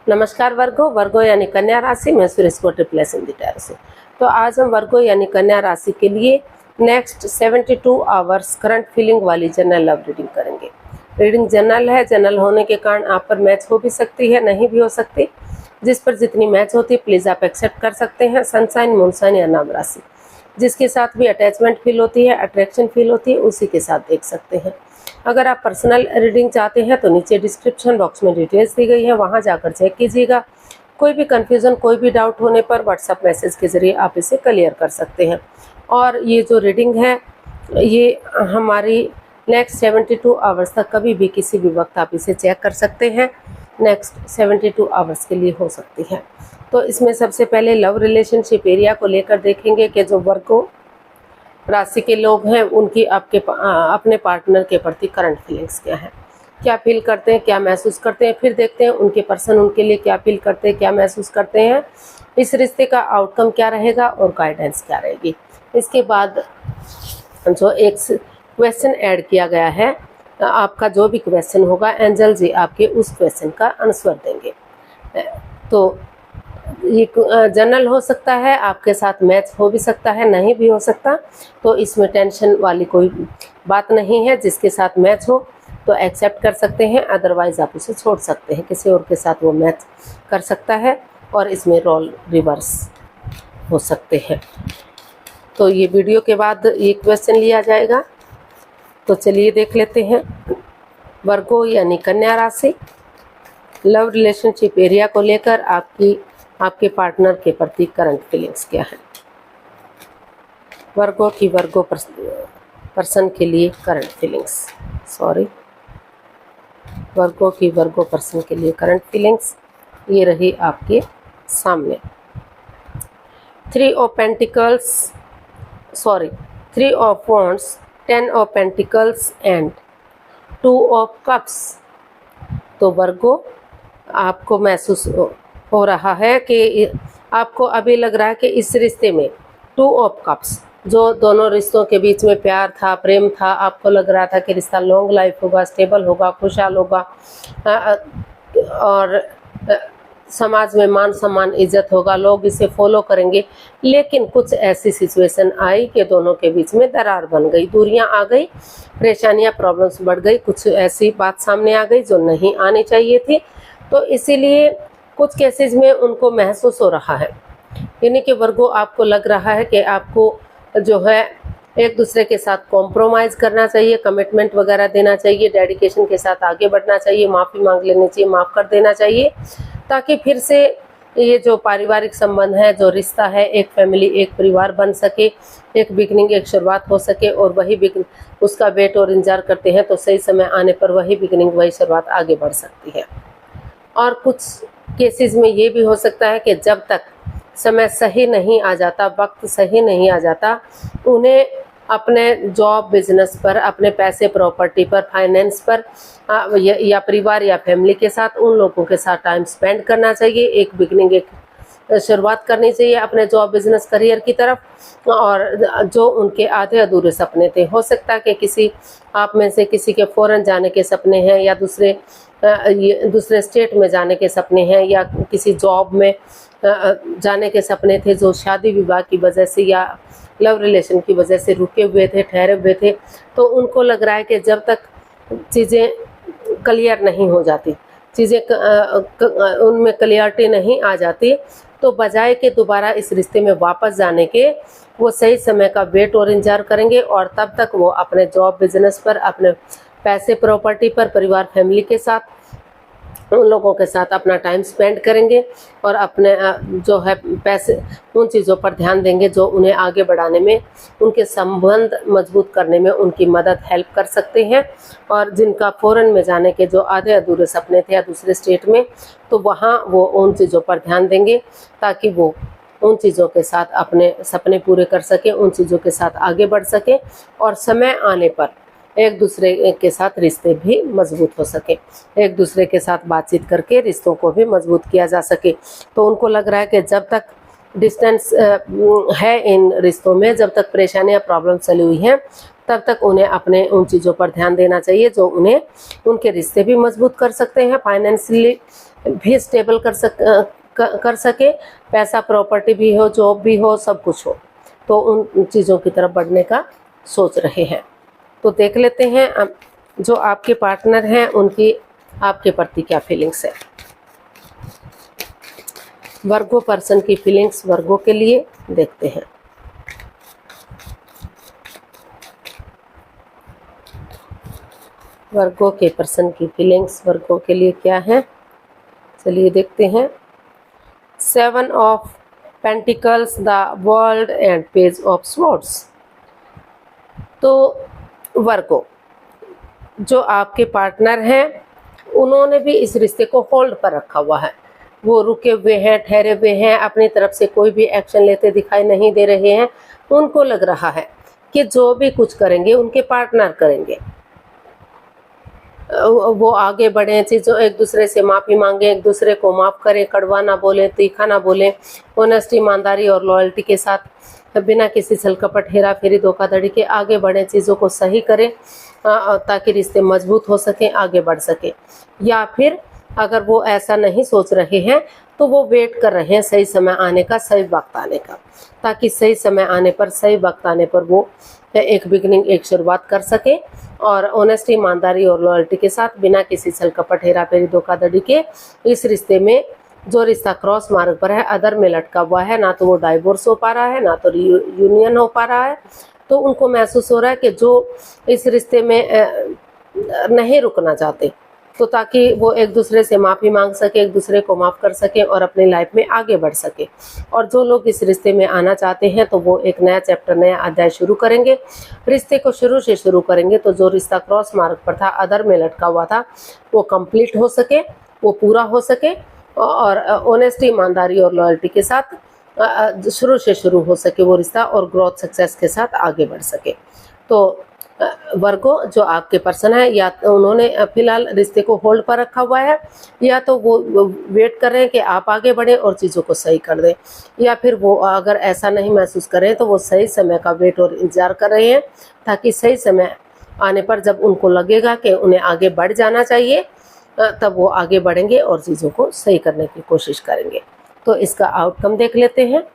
नमस्कार वर्गो यानी कन्या राशि में सुरेश को ट्रिप्लेस इन टैरो से। तो आज हम वर्गो यानी कन्या राशि के लिए नेक्स्ट 72 आवर्स करंट फीलिंग वाली जनरल लव रीडिंग करेंगे। रीडिंग जनरल है, जनरल होने के कारण आप पर मैच हो भी सकती है, नहीं भी हो सकती। जिस पर जितनी मैच होती है प्लीज़ आप एक्सेप्ट कर सकते हैं। सनसाइन, मूनसाइन या नाम राशि जिसके साथ भी अटैचमेंट फील होती है, अट्रैक्शन फील होती है, उसी के साथ देख सकते हैं। अगर आप पर्सनल रीडिंग चाहते हैं तो नीचे डिस्क्रिप्शन बॉक्स में डिटेल्स दी गई है, वहां जाकर चेक कीजिएगा। कोई भी कन्फ्यूज़न, कोई भी डाउट होने पर व्हाट्सएप मैसेज के ज़रिए आप इसे क्लियर कर सकते हैं। और ये जो रीडिंग है ये हमारी नेक्स्ट 72 आवर्स तक कभी भी किसी भी वक्त आप इसे चेक कर सकते हैं। नेक्स्ट 72 आवर्स के लिए हो सकती है। तो इसमें सबसे पहले लव रिलेशनशिप एरिया को लेकर देखेंगे कि जो वर्गो राशि के लोग हैं उनकी अपने पार्टनर के प्रति करंट फीलिंग्स क्या है, क्या फील करते हैं, क्या महसूस करते हैं। फिर देखते हैं उनके पर्सन उनके लिए क्या फील करते हैं, क्या महसूस करते हैं, इस रिश्ते का आउटकम क्या रहेगा और गाइडेंस क्या रहेगी। इसके बाद जो एक क्वेश्चन ऐड किया गया है, आपका जो भी क्वेश्चन होगा एंजल जी आपके उस क्वेश्चन का आंसर देंगे। तो ये जनरल हो सकता है, आपके साथ मैच हो भी सकता है, नहीं भी हो सकता। तो इसमें टेंशन वाली कोई बात नहीं है। जिसके साथ मैच हो तो एक्सेप्ट कर सकते हैं, अदरवाइज आप उसे छोड़ सकते हैं, किसी और के साथ वो मैच कर सकता है। और इसमें रोल रिवर्स हो सकते हैं। तो ये वीडियो के बाद ये क्वेश्चन लिया जाएगा। तो चलिए देख लेते हैं वर्गो यानी कन्या राशि लव रिलेशनशिप एरिया को लेकर आपके पार्टनर के प्रति करंट फीलिंग्स क्या है। वर्गो की वर्गो पर्सन के लिए करंट फीलिंग्स, वर्गो की वर्गो पर्सन के लिए करंट फीलिंग्स ये रही आपके सामने। 3 of wands, 10 of pentacles and 2 of cups. तो वर्गो आपको महसूस हो रहा है कि आपको अभी लग रहा है कि इस रिश्ते में 2 ऑफ कप्स, जो दोनों रिश्तों के बीच में प्यार था, प्रेम था, आपको लग रहा था कि रिश्ता लॉन्ग लाइफ होगा, स्टेबल होगा, खुशहाल होगा और समाज में मान सम्मान इज्जत होगा, लोग इसे फॉलो करेंगे। लेकिन कुछ ऐसी सिचुएशन आई कि दोनों के बीच में दरार बन गई, दूरियां आ गई, परेशानियां, प्रॉब्लम्स बढ़ गई, कुछ ऐसी बात सामने आ गई जो नहीं आनी चाहिए थी। तो इसीलिए कुछ केसेस में उनको महसूस हो रहा है, यानी कि वर्गो आपको लग रहा है कि आपको जो है एक दूसरे के साथ कॉम्प्रोमाइज करना चाहिए, कमिटमेंट वगैरह देना चाहिए, डेडिकेशन के साथ आगे बढ़ना चाहिए, माफ़ी मांग लेनी चाहिए, माफ़ कर देना चाहिए, ताकि फिर से ये जो पारिवारिक संबंध है, जो रिश्ता है, एक फैमिली, एक परिवार बन सके, एक बिगनिंग, एक शुरुआत हो सके। और वही बिगनिंग उसका वेट और इंतजार करते हैं तो सही समय आने पर वही बिगनिंग, वही शुरुआत आगे बढ़ सकती है। और कुछ केसेस में ये भी हो सकता है कि जब तक समय सही नहीं आ जाता, वक्त सही नहीं आ जाता, उन्हें अपने जॉब, बिजनेस पर, अपने पैसे, प्रॉपर्टी पर, फाइनेंस पर या परिवार या फैमिली के साथ, उन लोगों के साथ टाइम स्पेंड करना चाहिए। एक बिगनिंग, एक शुरुआत करनी चाहिए अपने जॉब, बिजनेस, करियर की तरफ। और जो उनके आधे अधूरे सपने थे, हो सकता है कि किसी आप में से किसी के फॉरेन जाने के सपने हैं, या दूसरे स्टेट में जाने के सपने हैं, या किसी जॉब में जाने के सपने थे जो शादी विवाह की वजह से या लव रिलेशन की वजह से रुके हुए थे, ठहरे हुए थे। तो उनको लग रहा है कि जब तक चीज़ें क्लियर नहीं हो जाती, चीज़ें उनमें क्लियरिटी नहीं आ जाती, तो बजाय के दोबारा इस रिश्ते में वापस जाने के वो सही समय का वेट और इंतजार करेंगे। और तब तक वो अपने जॉब, बिजनेस पर, अपने पैसे, प्रॉपर्टी पर, परिवार, फैमिली के साथ, उन लोगों के साथ अपना टाइम स्पेंड करेंगे और अपने जो है पैसे, उन चीज़ों पर ध्यान देंगे जो उन्हें आगे बढ़ाने में, उनके संबंध मजबूत करने में उनकी मदद, हेल्प कर सकते हैं। और जिनका फॉरेन में जाने के जो आधे अधूरे सपने थे या दूसरे स्टेट में, तो वहाँ वो उन चीज़ों पर ध्यान देंगे ताकि वो उन चीज़ों के साथ अपने सपने पूरे कर सके, उन चीज़ों के साथ आगे बढ़ सके और समय आने पर एक दूसरे के साथ रिश्ते भी मजबूत हो सके, एक दूसरे के साथ बातचीत करके रिश्तों को भी मजबूत किया जा सके। तो उनको लग रहा है कि जब तक डिस्टेंस है इन रिश्तों में, जब तक परेशानियां, प्रॉब्लम चली हुई हैं, तब तक उन्हें अपने उन चीज़ों पर ध्यान देना चाहिए जो उन्हें उनके रिश्ते भी मजबूत कर सकते हैं, फाइनेंशियली भी स्टेबल कर सके, पैसा प्रॉपर्टी भी हो, जॉब भी हो, सब कुछ हो, तो उन चीज़ों की तरफ बढ़ने का सोच रहे हैं। तो देख लेते हैं जो आपके पार्टनर हैं उनकी आपके प्रति क्या फीलिंग्स है। वर्गो पर्सन की फीलिंग्स वर्गो के लिए देखते हैं। वर्गो के पर्सन की फीलिंग्स वर्गो के लिए क्या है, चलिए देखते हैं। 7 of pentacles, the world and page of swords. तो वर्गो जो आपके पार्टनर हैं उन्होंने भी इस रिश्ते को होल्ड पर रखा हुआ है। वो रुके हुए हैं, ठहरे हुए हैं, अपनी तरफ से कोई भी एक्शन लेते दिखाई नहीं दे रहे हैं। उनको लग रहा है कि जो भी कुछ करेंगे उनके पार्टनर करेंगे, वो आगे बढ़े, चीज़ों एक दूसरे से माफ़ी मांगे, एक दूसरे को माफ़ करें, कड़वा ना बोलें, तीखा ना बोलें, ऑनेस्टी, ईमानदारी और लॉयल्टी के साथ बिना किसी छलकपट, हेरा फेरी, धोखाधड़ी के आगे बढ़ें, चीज़ों को सही करें ताकि रिश्ते मजबूत हो सकें, आगे बढ़ सके। या फिर अगर वो ऐसा नहीं सोच रहे हैं तो वो वेट कर रहे हैं सही समय आने का, सही वक्त आने का, ताकि सही समय आने पर, सही वक्त आने पर वो एक बिगनिंग, एक शुरुआत कर सके और ऑनेस्टी, ईमानदारी और लॉयल्टी के साथ बिना किसी छल कपट, हेरा फेरी, धोखाधड़ी के इस रिश्ते में, जो रिश्ता क्रॉस मार्ग पर है, अदर में लटका हुआ है, ना तो वो डाइवोर्स हो पा रहा है, ना तो यूनियन हो पा रहा है, तो उनको महसूस हो रहा है कि जो इस रिश्ते में नहीं रुकना चाहते, तो ताकि वो एक दूसरे से माफ़ी मांग सके, एक दूसरे को माफ़ कर सके और अपनी लाइफ में आगे बढ़ सके। और जो लोग इस रिश्ते में आना चाहते हैं तो वो एक नया चैप्टर, नया अध्याय शुरू करेंगे, रिश्ते को शुरू से शुरू करेंगे। तो जो रिश्ता क्रॉस मार्ग पर था, अदर में लटका हुआ था, वो कंप्लीट हो सके, वो पूरा हो सके और ऑनेस्टी, ईमानदारी और लॉयल्टी के साथ शुरू से शुरू हो सके वो रिश्ता और ग्रोथ, सक्सेस के साथ आगे बढ़ सके। तो वर्गो जो आपके पर्सन है, या तो उन्होंने फिलहाल रिश्ते को होल्ड पर रखा हुआ है, या तो वो वेट कर रहे हैं कि आप आगे बढ़ें और चीज़ों को सही कर दें, या फिर वो अगर ऐसा नहीं महसूस कर रहे हैं तो वो सही समय का वेट और इंतजार कर रहे हैं, ताकि सही समय आने पर जब उनको लगेगा कि उन्हें आगे बढ़ जाना चाहिए तब वो आगे बढ़ेंगे और चीज़ों को सही करने की कोशिश करेंगे। तो इसका आउटकम देख लेते हैं,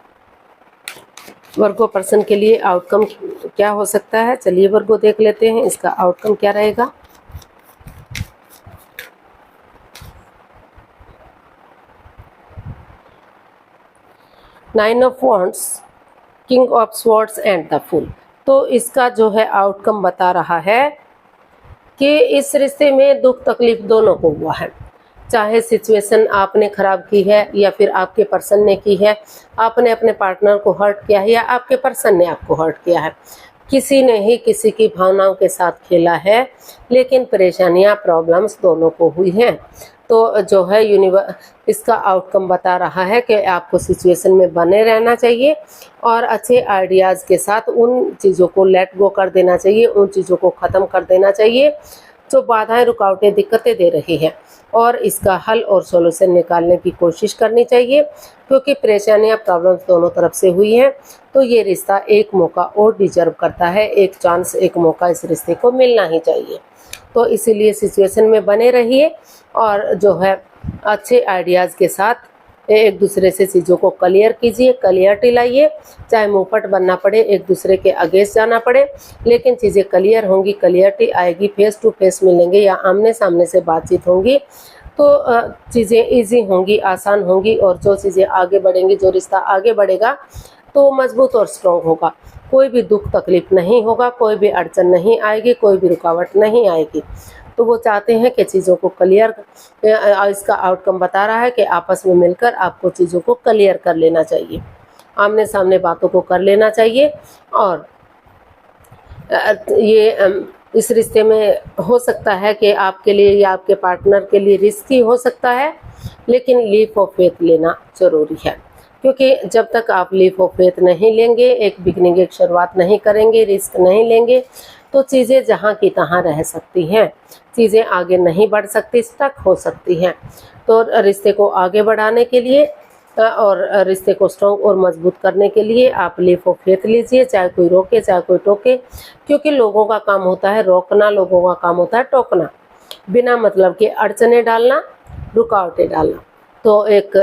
वर्गो पर्सन के लिए आउटकम क्या हो सकता है। चलिए वर्गो देख लेते हैं इसका आउटकम क्या रहेगा। Nine of wands, king of swords and the fool. तो इसका जो है आउटकम बता रहा है कि इस रिश्ते में दुख तकलीफ दोनों को हुआ है, चाहे सिचुएशन आपने ख़राब की है या फिर आपके पर्सन ने की है, आपने अपने पार्टनर को हर्ट किया है या आपके पर्सन ने आपको हर्ट किया है, किसी ने ही किसी की भावनाओं के साथ खेला है, लेकिन परेशानियां, प्रॉब्लम्स दोनों को हुई हैं। तो जो है इसका आउटकम बता रहा है कि आपको सिचुएशन में बने रहना चाहिए और अच्छे आइडियाज़ के साथ उन चीज़ों को लेट गो कर देना चाहिए, उन चीज़ों को ख़त्म कर देना चाहिए जो बाधाएं, रुकावटें, दिक्कतें दे रही हैं, और इसका हल और सॉल्यूशन निकालने की कोशिश करनी चाहिए, क्योंकि परेशानियां, प्रॉब्लम्स दोनों तरफ से हुई हैं। तो ये रिश्ता एक मौका और डिजर्व करता है, एक चांस, एक मौका इस रिश्ते को मिलना ही चाहिए। तो इसीलिए सिचुएशन में बने रहिए और जो है अच्छे आइडियाज़ के साथ एक दूसरे से चीज़ों को क्लियर कीजिए, क्लियरिटी लाइए, चाहे मुंहफट बनना पड़े, एक दूसरे के अगेंस्ट जाना पड़े, लेकिन चीज़ें क्लियर होंगी, क्लियरिटी आएगी, फेस टू फेस मिलेंगे या आमने सामने से बातचीत होंगी तो चीज़ें इजी होंगी, आसान होंगी, और जो चीज़ें आगे बढ़ेंगी, जो रिश्ता आगे बढ़ेगा तो मजबूत और स्ट्रॉन्ग होगा। कोई भी दुख तकलीफ नहीं होगा, कोई भी अड़चन नहीं आएगी, कोई भी रुकावट नहीं आएगी। तो वो चाहते हैं कि चीज़ों को क्लियर, इसका आउटकम बता रहा है कि आपस में मिलकर आपको चीज़ों को क्लियर कर लेना चाहिए, आमने सामने बातों को कर लेना चाहिए। और ये इस रिश्ते में हो सकता है कि आपके लिए या आपके पार्टनर के लिए रिस्की हो सकता है, लेकिन लीप ऑफ फेथ लेना ज़रूरी है, क्योंकि जब तक आप लीप ऑफ फेथ नहीं लेंगे, एक बिगनिंग, एक शुरुआत नहीं करेंगे, रिस्क नहीं लेंगे, तो चीज़ें जहाँ की तहाँ रह सकती हैं, चीज़ें आगे नहीं बढ़ सकती, स्टक हो सकती हैं। तो रिश्ते को आगे बढ़ाने के लिए और रिश्ते को स्ट्रॉन्ग और मजबूत करने के लिए आप लीप ऑफ फेथ लीजिए, चाहे कोई रोके, चाहे कोई टोके, क्योंकि लोगों का काम होता है रोकना, लोगों का काम होता है टोकना। बिना मतलब के अड़चने डालना, रुकावटें डालना। तो एक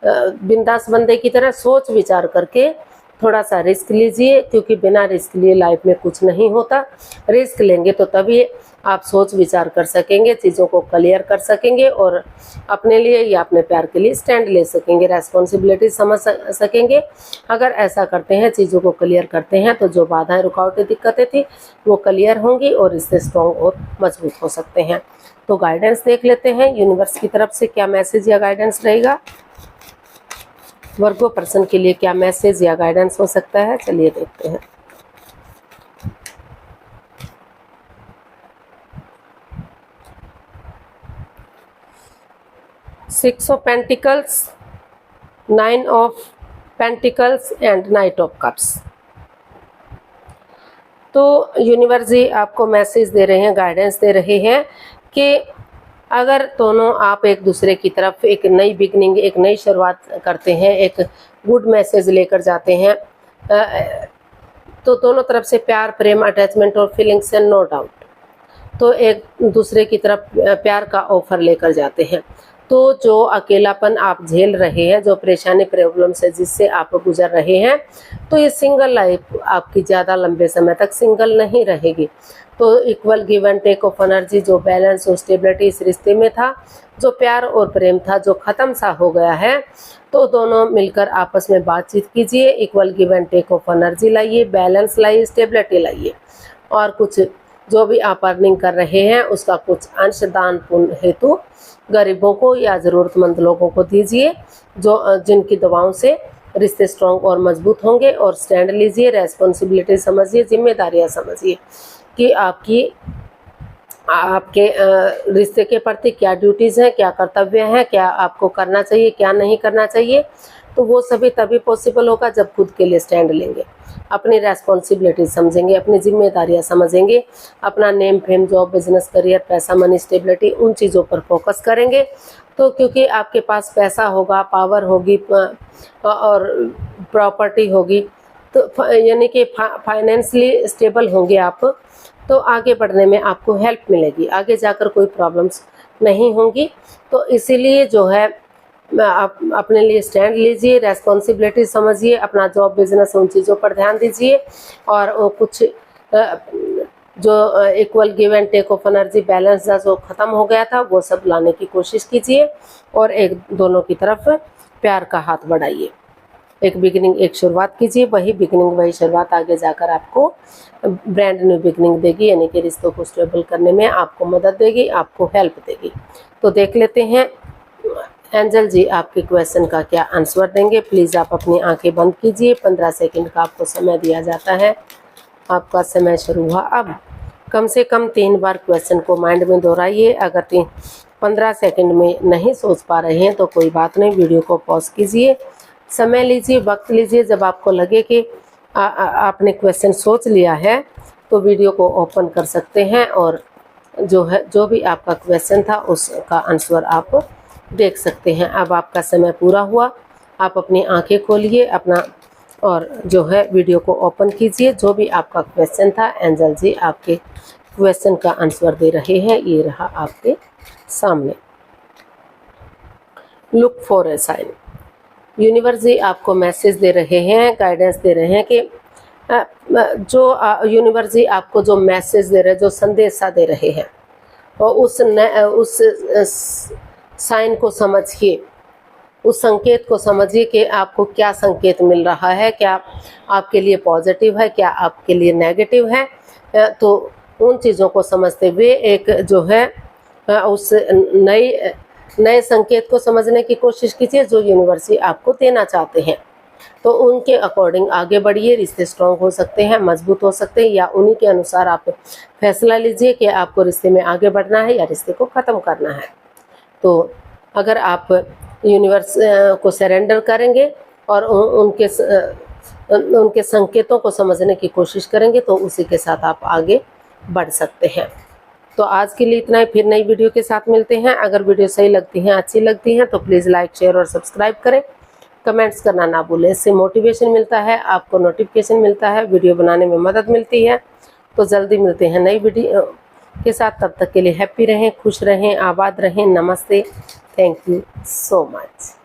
बिंदास बंदे की तरह सोच विचार करके थोड़ा सा रिस्क लीजिए, क्योंकि बिना रिस्क लिए लाइफ में कुछ नहीं होता। रिस्क लेंगे तो तभी आप सोच विचार कर सकेंगे, चीज़ों को क्लियर कर सकेंगे और अपने लिए या अपने प्यार के लिए स्टैंड ले सकेंगे, रेस्पॉन्सिबिलिटी समझ सकेंगे। अगर ऐसा करते हैं, चीज़ों को क्लियर करते हैं, तो जो बाधाएं, रुकावटें, दिक्कतें थी वो क्लियर होंगी और इससे स्ट्रॉन्ग और मजबूत हो सकते हैं। तो गाइडेंस देख लेते हैं, यूनिवर्स की तरफ से क्या मैसेज या गाइडेंस रहेगा, वर्गो पर्सन के लिए क्या मैसेज या गाइडेंस हो सकता है। चलिए देखते हैं। Six of pentacles, 9 of pentacles and night of cups. तो यूनिवर्स जी आपको मैसेज दे रहे हैं, गाइडेंस दे रहे हैं कि अगर दोनों आप एक दूसरे की तरफ एक नई बिगनिंग, एक नई शुरुआत करते हैं, एक गुड मैसेज लेकर जाते हैं, तो दोनों तरफ से प्यार, प्रेम, अटैचमेंट और फीलिंग्स है, नो डाउट। तो एक दूसरे की तरफ प्यार का ऑफर लेकर जाते हैं। तो जो अकेलापन आप झेल रहे हैं, जो परेशानी, प्रॉब्लम से जिससे आप गुजर रहे हैं, तो ये सिंगल लाइफ आपकी ज़्यादा लंबे समय तक सिंगल नहीं रहेगी। तो equal give and take of energy, जो बैलेंस और स्टेबिलिटी इस रिश्ते में था, जो प्यार और प्रेम था, जो ख़त्म सा हो गया है, तो दोनों मिलकर आपस में बातचीत कीजिए, equal give and take of energy लाइए, बैलेंस लाइए, स्टेबिलिटी लाइए, और कुछ जो भी आप अर्निंग कर रहे हैं उसका कुछ अंश दान पुण्य हेतु गरीबों को या ज़रूरतमंद लोगों को दीजिए, जो जिनकी दवाओं से रिश्ते स्ट्रॉन्ग और मजबूत होंगे। और स्टैंड लीजिए, रेस्पॉन्सिबिलिटी समझिए, जिम्मेदारियां समझिए कि आपके रिश्ते के प्रति क्या ड्यूटीज़ हैं, क्या कर्तव्य हैं, क्या आपको करना चाहिए, क्या नहीं करना चाहिए। तो वो सभी तभी पॉसिबल होगा जब खुद के लिए स्टैंड लेंगे, अपनी रेस्पॉन्सिबिलिटी समझेंगे, अपनी जिम्मेदारियां समझेंगे, अपना name, fame, job, business, career, पैसा, मनी, स्टेबिलिटी, उन चीज़ों पर फोकस करेंगे। तो क्योंकि आपके पास पैसा होगा, पावर होगी और प्रॉपर्टी होगी, तो यानी कि फाइनेंशियली स्टेबल होंगे आप, तो आगे बढ़ने में आपको हेल्प मिलेगी, आगे जाकर कोई प्रॉब्लम्स नहीं होंगी। तो इसीलिए जो है आप अपने लिए स्टैंड लीजिए, रेस्पॉन्सिबिलिटी समझिए, अपना जॉब, बिजनेस, उन चीज़ों पर ध्यान दीजिए, और कुछ जो equal give and take of energy, balance जो ख़त्म हो गया था, वो सब लाने की कोशिश कीजिए, और एक दोनों की तरफ प्यार का हाथ बढ़ाइए। एक बिगिनिंग, एक शुरुआत कीजिए, वही बिगिनिंग, वही शुरुआत आगे जाकर आपको ब्रांड न्यू बिगिनिंग देगी, यानी कि रिश्तों को स्टेबल करने में आपको मदद देगी, आपको हेल्प देगी। तो देख लेते हैं एंजल जी आपके क्वेश्चन का क्या आंसर देंगे। प्लीज़ आप अपनी आंखें बंद कीजिए, 15 सेकंड का आपको समय दिया जाता है। आपका समय शुरू हुआ अब। कम से कम 3 बार क्वेश्चन को माइंड में दोहराइए। अगर 15 सेकंड में नहीं सोच पा रहे हैं तो कोई बात नहीं, वीडियो को पॉज कीजिए, समय लीजिए, वक्त लीजिए। जब आपको लगे कि आपने क्वेश्चन सोच लिया है तो वीडियो को ओपन कर सकते हैं, और जो भी आपका क्वेश्चन था उसका आंसर आप देख सकते हैं। अब आपका समय पूरा हुआ, आप अपनी आंखें खोलिए अपना, और जो है वीडियो को ओपन कीजिए। जो भी आपका क्वेश्चन था, एंजल जी आपके क्वेश्चन का आंसर दे रहे हैं, ये रहा आपके सामने। Look for a sign. Universe ji आपको मैसेज दे रहे हैं, गाइडेंस दे रहे हैं कि जो यूनिवर्स जी आपको जो मैसेज दे रहे हैं, जो संदेशा दे रहे हैं, और उस साइन को समझिए, उस संकेत को समझिए कि आपको क्या संकेत मिल रहा है, क्या आपके लिए पॉजिटिव है, क्या आपके लिए नेगेटिव है। तो उन चीज़ों को समझते हुए एक जो है उस नए संकेत को समझने की कोशिश कीजिए जो यूनिवर्स आपको देना चाहते हैं। तो उनके अकॉर्डिंग आगे बढ़िए, रिश्ते स्ट्रॉन्ग हो सकते हैं, मजबूत हो सकते हैं, या उन्हीं के अनुसार आप फैसला लीजिए कि आपको रिश्ते में आगे बढ़ना है या रिश्ते को ख़त्म करना है। तो अगर आप यूनिवर्स को सरेंडर करेंगे और उनके संकेतों को समझने की कोशिश करेंगे तो उसी के साथ आप आगे बढ़ सकते हैं। तो आज के लिए इतना ही, फिर नई वीडियो के साथ मिलते हैं। अगर वीडियो सही लगती हैं, अच्छी लगती हैं तो प्लीज़ लाइक, शेयर और सब्सक्राइब करें। कमेंट्स करना ना भूलें, इससे मोटिवेशन मिलता है, आपको नोटिफिकेशन मिलता है, वीडियो बनाने में मदद मिलती है। तो जल्दी मिलते हैं के साथ। तब तक के लिए हैप्पी रहें, खुश रहें, आबाद रहें। नमस्ते, थैंक यू सो मच।